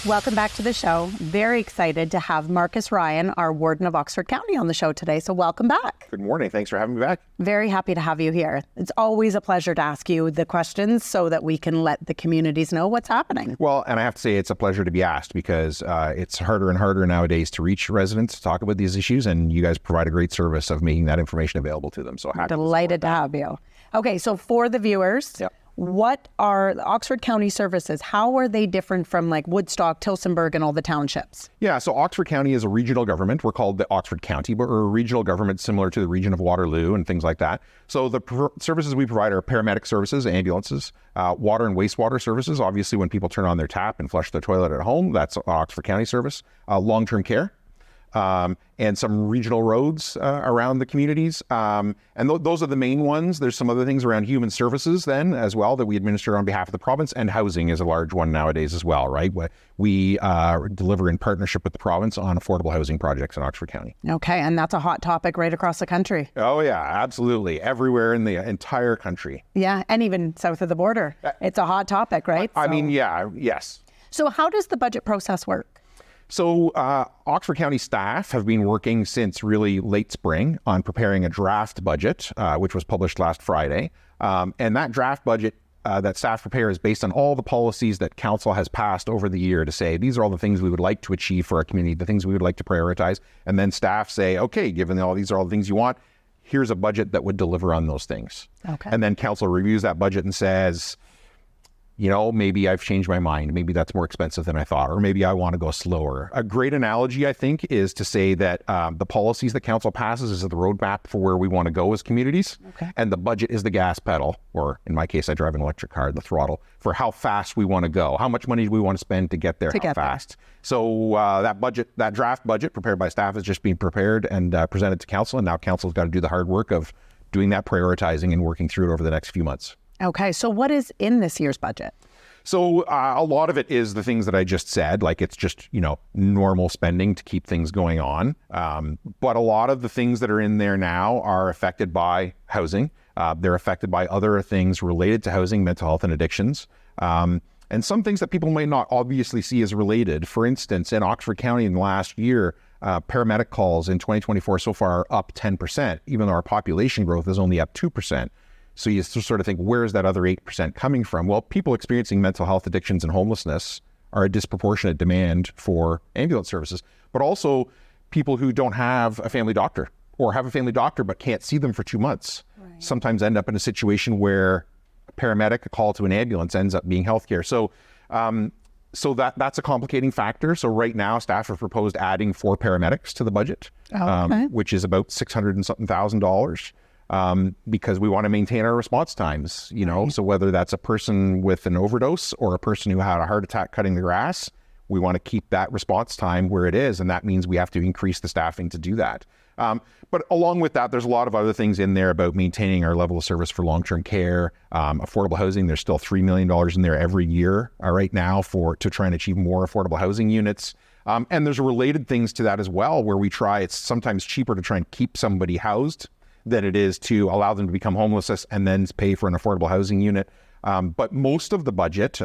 Welcome back to the show. Very excited to have Marcus Ryan, our Warden of Oxford County, on the show today. So welcome back. Good morning. Thanks for having me back. Very happy to have you here. It's always a pleasure to ask you the questions so that we can let the communities know what's happening. Well, and I have to say it's a pleasure to be asked because it's harder and harder nowadays to reach residents to talk about these issues, and you guys provide a great service of making that information available to them. So happy delighted to have you. Okay, so for the viewers, what are the Oxford County services? How are they different from like Woodstock, Tillsonburg, and all the townships? Yeah, so Oxford County is a regional government. We're called the Oxford County, but we're a regional government similar to the region of Waterloo and things like that. So the services we provide are paramedic services, ambulances, water and wastewater services. Obviously, when people turn on their tap and flush their toilet at home, that's Oxford County service. Long-term care. And some regional roads around the communities. And those are the main ones. There's some other things around human services then as well that we administer on behalf of the province, and housing is a large one nowadays as well, right? We deliver in partnership with the province on affordable housing projects in Oxford County. Okay, and that's a hot topic right across the country. Oh yeah, absolutely. Everywhere in the entire country. Yeah, and even south of the border. It's a hot topic, right? I mean, yeah, yes. So how does the budget process work? So Oxford County staff have been working since really late spring on preparing a draft budget, which was published last Friday. And that draft budget that staff prepare is based on all the policies that council has passed over the year to say, these are all the things we would like to achieve for our community, the things we would like to prioritize. And then staff say, okay, given all these are all the things you want, here's a budget that would deliver on those things. Okay. And then council reviews that budget and says, you know, maybe I've changed my mind. Maybe that's more expensive than I thought, or maybe I want to go slower. A great analogy, I think, is to say that the policies that council passes is the roadmap for where we want to go as communities. Okay. And the budget is the gas pedal, or in my case, I drive an electric car, the throttle, for how fast we want to go. How much money do we want to spend to get there, how fast? So that draft budget prepared by staff is just being prepared and presented to council. And now council's got to do the hard work of doing that prioritizing and working through it over the next few months. Okay, so what is in this year's budget? So a lot of it is the things that I just said, like it's just, you know, normal spending to keep things going on. But a lot of the things that are in there now are affected by housing. They're affected by other things related to housing, mental health and addictions. And some things that people might not obviously see as related. For instance, in Oxford County in the last year, paramedic calls in 2024 so far are up 10%, even though our population growth is only up 2%. So you sort of think, where's that other 8% coming from? Well, people experiencing mental health addictions and homelessness are a disproportionate demand for ambulance services, but also people who don't have a family doctor or have a family doctor but can't see them for 2 months. Right. Sometimes end up in a situation where a paramedic, a call to an ambulance ends up being healthcare. So that's a complicating factor. So right now, staff have proposed adding 4 paramedics to the budget, which is about $600 and something thousand. Because we want to maintain our response times, you know, so whether that's a person with an overdose or a person who had a heart attack cutting the grass, we want to keep that response time where it is. And that means we have to increase the staffing to do that. But along with that, there's a lot of other things in there about maintaining our level of service for long-term care, affordable housing. There's still $3 million in there every year right now to try and achieve more affordable housing units. And there's related things to that as well, where it's sometimes cheaper to try and keep somebody housed than it is to allow them to become homeless and then pay for an affordable housing unit. But most of the budget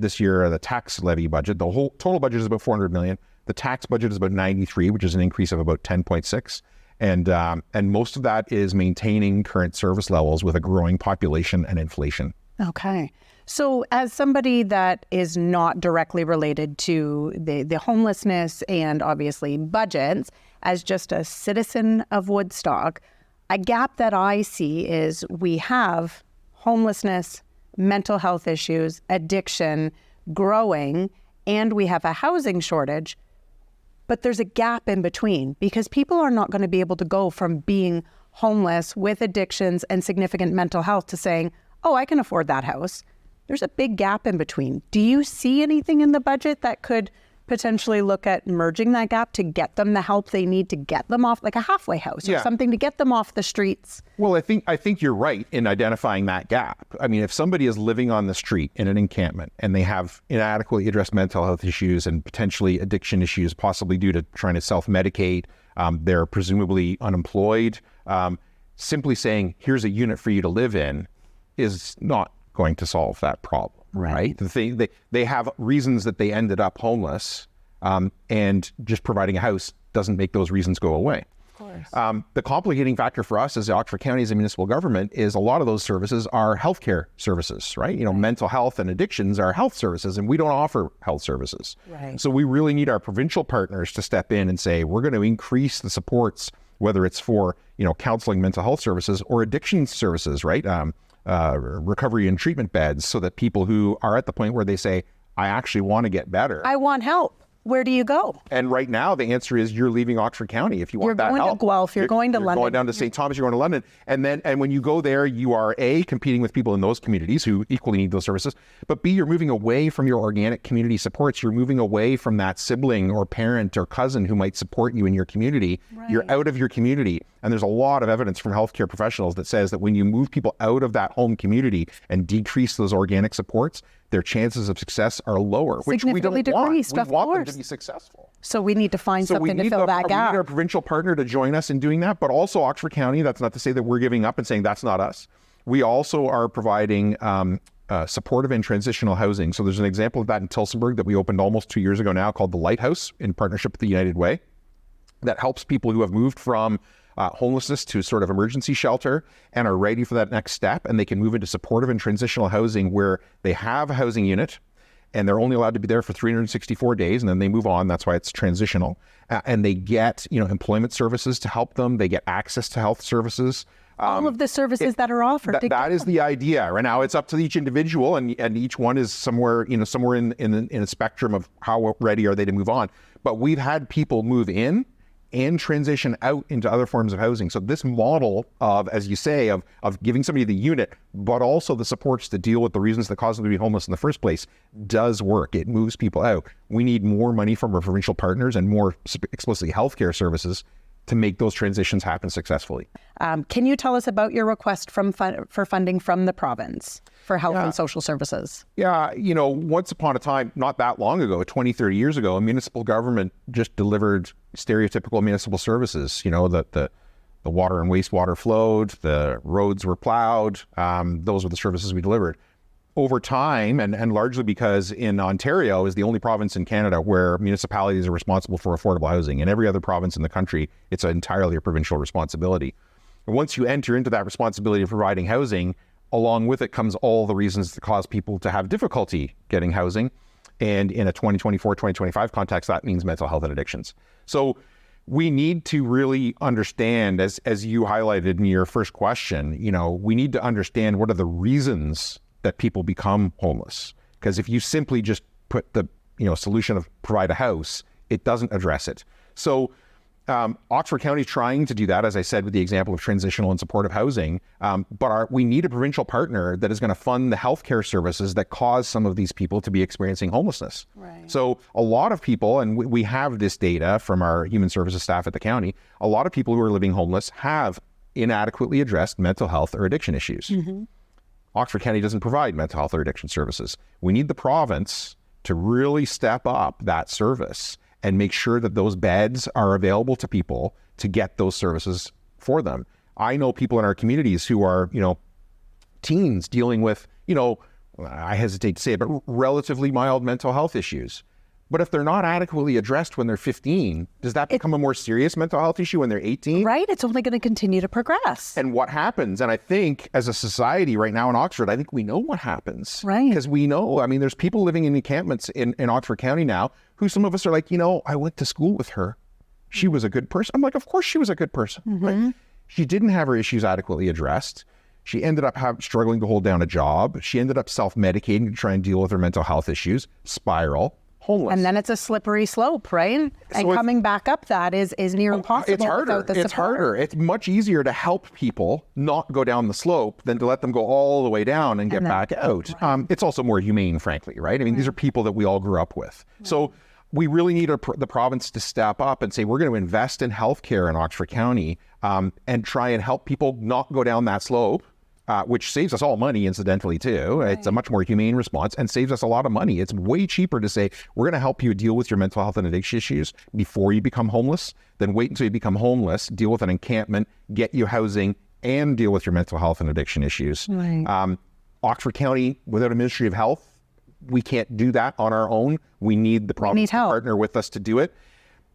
this year, the tax levy budget, the whole total budget is about $400 million. The tax budget is about 93, which is an increase of about 10.6. And most of that is maintaining current service levels with a growing population and inflation. Okay. So as somebody that is not directly related to the homelessness and obviously budgets, as just a citizen of Woodstock, a gap that I see is we have homelessness, mental health issues, addiction growing, and we have a housing shortage, but there's a gap in between because people are not going to be able to go from being homeless with addictions and significant mental health to saying, oh, I can afford that house. There's a big gap in between. Do you see anything in the budget that could potentially look at merging that gap to get them the help they need to get them off, like a halfway house or something to get them off the streets? Well, I think you're right in identifying that gap. I mean, if somebody is living on the street in an encampment and they have inadequately addressed mental health issues and potentially addiction issues, possibly due to trying to self-medicate, they're presumably unemployed, simply saying, here's a unit for you to live in is not going to solve that problem. right? The thing they have reasons that they ended up homeless, and just providing a house doesn't make those reasons go away. The complicating factor for us as the Oxford County as a municipal government is a lot of those services are healthcare services, right? Mental health and addictions are health services, and we don't offer health services. Right. So we really need our provincial partners to step in and say, we're going to increase the supports, whether it's for, counseling, mental health services, or addiction services, right? Recovery and treatment beds, so that people who are at the point where they say, I actually want to get better. I want help. Where do you go? And right now, the answer is you're leaving Oxford County if you want that help. You're going to Guelph, you're going to London. You're going down to St. Thomas, you're going to London. And when you go there, you are A, competing with people in those communities who equally need those services, but B, you're moving away from your organic community supports. You're moving away from that sibling or parent or cousin who might support you in your community. Right. You're out of your community. And there's a lot of evidence from healthcare professionals that says that when you move people out of that home community and decrease those organic supports, their chances of success are lower, which we don't want. We want them to be successful. So we need to find something to fill that gap. We need our provincial partner to join us in doing that, but also Oxford County. That's not to say that we're giving up and saying that's not us. We also are providing supportive and transitional housing. So there's an example of that in Tillsonburg that we opened almost 2 years ago now, called the Lighthouse, in partnership with the United Way, that helps people who have moved from homelessness to sort of emergency shelter and are ready for that next step, and they can move into supportive and transitional housing where they have a housing unit and they're only allowed to be there for 364 days, and then they move on. That's why it's transitional. And they get, employment services to help them. They get access to health services. All of the services that are offered. That is the idea. Right now, it's up to each individual, and each one is somewhere in a spectrum of how ready are they to move on. But we've had people move in and transition out into other forms of housing. So this model of, as you say, of giving somebody the unit, but also the supports to deal with the reasons that cause them to be homeless in the first place, does work. It moves people out. We need more money from our provincial partners and more explicitly healthcare services to make those transitions happen successfully. Can you tell us about your request for funding from the province for health and social services? Yeah, once upon a time, not that long ago, 20, 30 years ago, a municipal government just delivered stereotypical municipal services, that the water and wastewater flowed, the roads were plowed. Those were the services we delivered. Over time, and largely because in Ontario is the only province in Canada where municipalities are responsible for affordable housing. In every other province in the country, it's entirely a provincial responsibility. And once you enter into that responsibility of providing housing, along with it comes all the reasons that cause people to have difficulty getting housing. And in a 2024-2025 context, that means mental health and addictions. So we need to really understand, as you highlighted in your first question, we need to understand what are the reasons that people become homeless. Because if you simply just put the solution of provide a house, it doesn't address it. So Oxford County is trying to do that, as I said, with the example of transitional and supportive housing. But we need a provincial partner that is going to fund the healthcare services that cause some of these people to be experiencing homelessness. Right. So a lot of people, and we have this data from our human services staff at the county, a lot of people who are living homeless have inadequately addressed mental health or addiction issues. Mm-hmm. Oxford County doesn't provide mental health or addiction services. We need the province to really step up that service and make sure that those beds are available to people to get those services for them. I know people in our communities who are, teens dealing with, I hesitate to say it, but relatively mild mental health issues. But if they're not adequately addressed when they're 15, does that become a more serious mental health issue when they're 18? Right. It's only going to continue to progress. And what happens, and I think as a society right now in Oxford, I think we know what happens. Right. Because we know, there's people living in encampments in Oxford County now who some of us are like, I went to school with her. She was a good person. I'm like, of course she was a good person. Mm-hmm. Right? She didn't have her issues adequately addressed. She ended up struggling to hold down a job. She ended up self-medicating to try and deal with her mental health issues, spiral. Homeless. And then it's a slippery slope, right? And coming back up that is near impossible. It's harder. It's harder. It's much easier to help people not go down the slope than to let them go all the way down and get back out. Right. It's also more humane, frankly, right? These are people that we all grew up with. Right. So we really need the province to step up and say, we're going to invest in healthcare in Oxford County and try and help people not go down that slope. Which saves us all money, incidentally, too. Right. It's a much more humane response and saves us a lot of money. It's way cheaper to say, we're going to help you deal with your mental health and addiction issues before you become homeless, than wait until you become homeless, deal with an encampment, get you housing, and deal with your mental health and addiction issues. Right. Oxford County, without a Ministry of Health, we can't do that on our own. We need the province to partner with us to do it.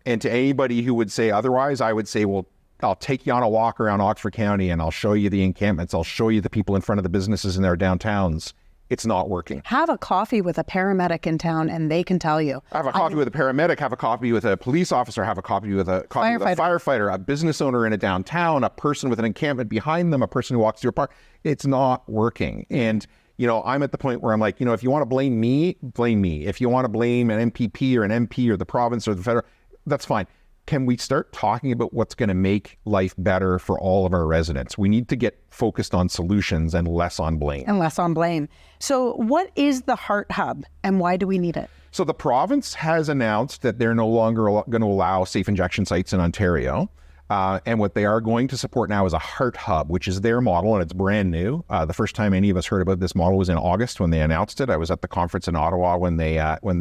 And to anybody who would say otherwise, I would say, well, I'll take you on a walk around Oxford County and I'll show you the encampments. I'll show you the people in front of the businesses in their downtowns. It's not working. Have a coffee with a paramedic in town and they can tell you. Have a coffee with a paramedic, have a coffee with a police officer, have a coffee with a firefighter, a business owner in a downtown, a person with an encampment behind them, a person who walks through a park. It's not working. And, you know, I'm at the point where I'm like, you know, if you want to blame me, blame me. If you want to blame an MPP or an MP or the province or the federal, that's fine. Can we start talking about what's going to make life better for all of our residents? We need to get focused on solutions and less on blame. So what is the Heart Hub and why do we need it? So the province has announced that they're no longer going to allow safe injection sites in Ontario. And what they are going to support now is a Heart Hub, which is their model, and it's brand new. The first time any of us heard about this model was in August when they announced it. I was at the conference in Ottawa when they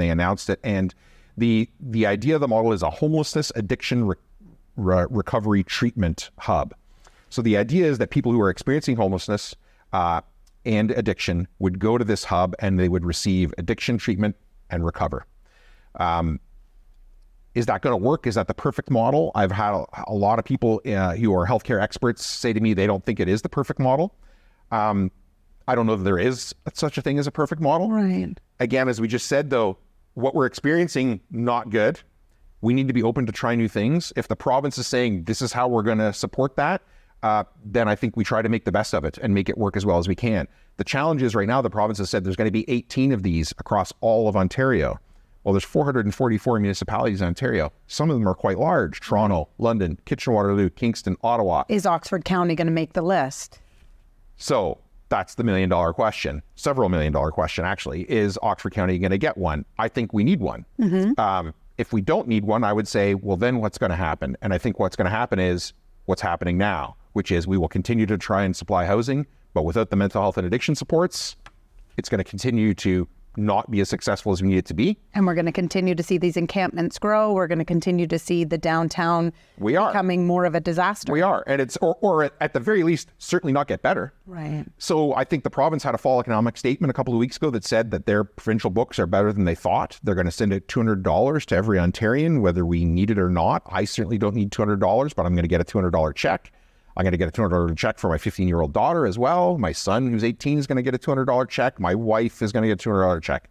announced it. And the idea of the model is a homelessness addiction recovery treatment hub. So the idea is that people who are experiencing homelessness and addiction would go to this hub and they would receive addiction treatment and recover. Is that going to work? Is that the perfect model? I've had a lot of people who are healthcare experts say to me they don't think it is the perfect model. I don't know that there is such a thing as a perfect model. Right. Again, as we just said, though, what we're experiencing, not good. We need to be open to try new things. If the province is saying this is how we're going to support that, then I think we try to make the best of it and make it work as well as we can. The challenge is right now, the province has said there's going to be 18 of these across all of Ontario. Well, there's 444 municipalities in Ontario. Some of them are quite large. Toronto, London, Kitchener-Waterloo, Kingston, Ottawa. Is Oxford County going to make the list? So that's the million-dollar question, several million-dollar question, actually. Is Oxford County going to get one? I think we need one. Mm-hmm. If we don't need one, I would say, well, then what's going to happen? And I think what's going to happen is what's happening now, which is we will continue to try and supply housing, but without the mental health and addiction supports, it's going to continue to not be as successful as we need it to be. And we're going to continue to see these encampments grow. We're going to continue to see the downtown becoming more of a disaster. We are. And it's, or at the very least, certainly not get better. Right. So I think the province had a fall economic statement a couple of weeks ago that said that their provincial books are better than they thought. They're going to send out $200 to every Ontarian, whether we need it or not. I certainly don't need $200, but I'm going to get a $200 check. I'm going to get a $200 check for my 15-year-old daughter as well. My son, who's 18, is going to get a $200 check. My wife is going to get a $200 check.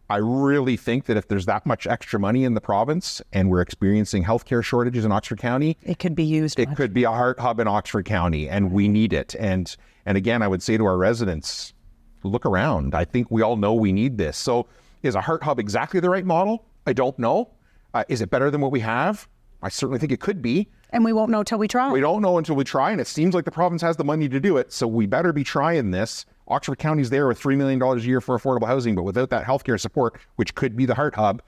I really think that if there's that much extra money in the province and we're experiencing healthcare shortages in Oxford County, it could be used. It could be a Heart Hub in Oxford County, and we need it. And again, I would say to our residents, look around. I think we all know we need this. So is a Heart Hub exactly the right model? I don't know. Is it better than what we have? I certainly think it could be. And we won't know till we try. We don't know until we try, and it seems like the province has the money to do it, so we better be trying this. Oxford County's there with $3 million a year for affordable housing, but without that healthcare support, which could be the Heart Hub,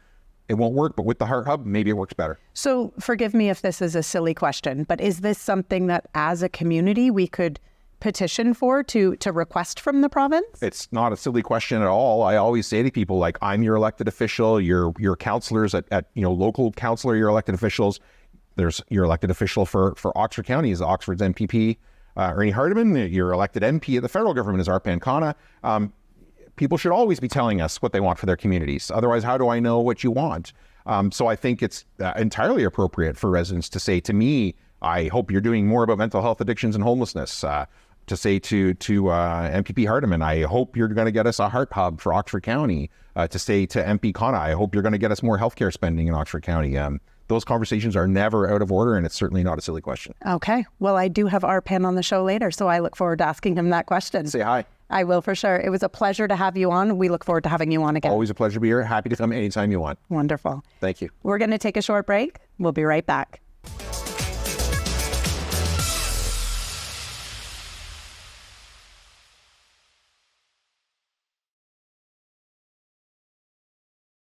it won't work. But with the Heart Hub, maybe it works better. So forgive me if this is a silly question, but is this something that as a community we could petition for to request from the province? It's not a silly question at all. I always say to people, like, I'm your elected official, your councillors at local councillor, your elected officials. There's your elected official for Oxford County is Oxford's MPP, Ernie Hardeman. Your elected MP at the federal government is Arpan Khanna. People should always be telling us what they want for their communities. Otherwise, how do I know what you want? So I think it's entirely appropriate for residents to say to me, I hope you're doing more about mental health addictions and homelessness. To say to MPP Hardeman, I hope you're going to get us a Heart Hub for Oxford County. To say to MP Khanna, I hope you're going to get us more healthcare spending in Oxford County. Those conversations are never out of order, and it's certainly not a silly question. Okay. Well, I do have Arpan on the show later, so I look forward to asking him that question. Say hi. I will for sure. It was a pleasure to have you on. We look forward to having you on again. Always a pleasure to be here. Happy to come anytime you want. Wonderful. Thank you. We're going to take a short break. We'll be right back.